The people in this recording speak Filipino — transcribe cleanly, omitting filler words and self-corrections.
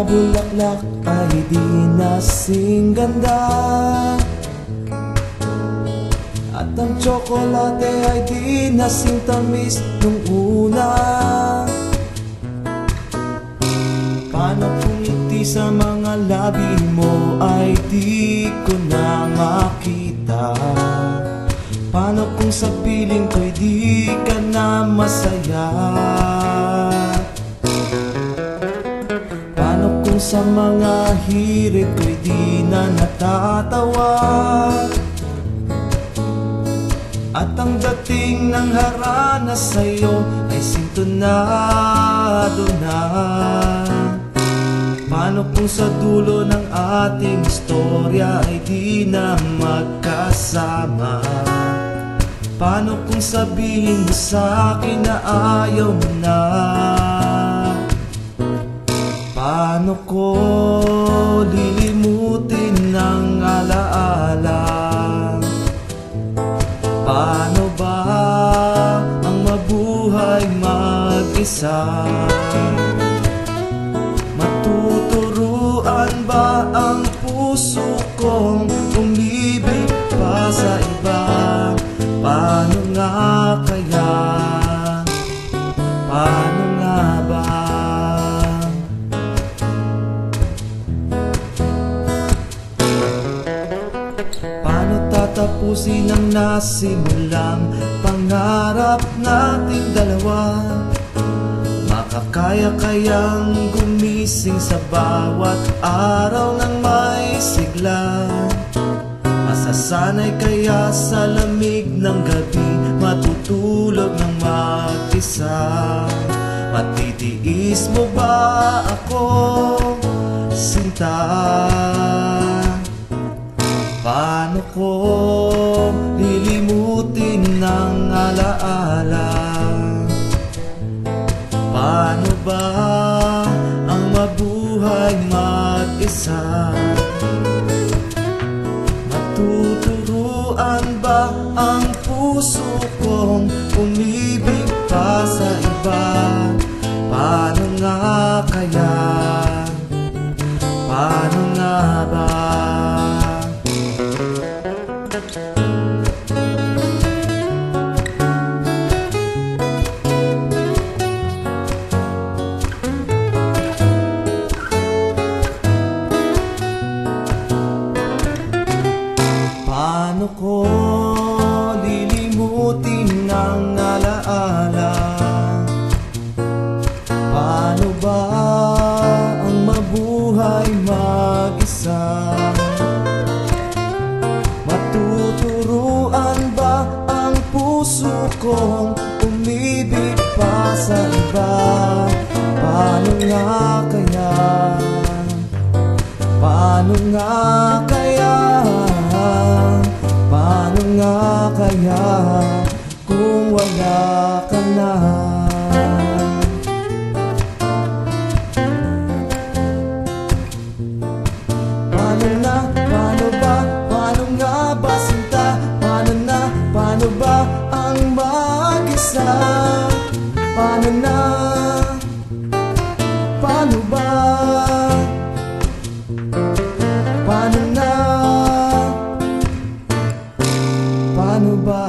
bulaklak ay di nasing ganda, at ang tsokolate ay di nasing tamis nung una. Paano kung ngiti sa mga labi mo ay di ko na makita? Paano kung sa piling ko'y di ka na masaya? Paano kung sa mga hirit ko'y di na natatawa? At ang dating ng harana sa'yo ay sintonado na. Paano kung sa dulo ng ating istorya ay di na magkasama? Paano kung sabihin mo sa'kin na ayaw mo na? Paano ko lilimutin ang alaala? Paano ba ang mabuhay mag-isa? Matuturuan ba ang puso kong umibig pa sa iba? Paano nga kaya? Paano nga ba? Paano tatapusin ang nasimulang pangarap nating dalawa? Makakaya kayang gumising sa bawat araw ng may sigla? Masasanay kaya sa lamig ng gabi matutulog ng mag-isa? Matitiis mo ba ako, sinta? Paano ko lilimutin ang alaala? Paano ba ang mabuhay mag-isa? Matuturuan ba ang puso kong umibig pa sa iba? Paano nga kaya? Paano nga ba? Paano ko lilimutin ang alaala? Paano ba ang mabuhay mag-isa? Matuturuan ba ang puso kong umibig pa sa iba? Paano nga kaya? Paano nga kaya? Paano nga kaya kung wala ka na? Paano na, paano ba, paano nga ba sinta? Paano na, paano ba ang mag-isa? Paano na, paano ba? Paano na? Paano ba?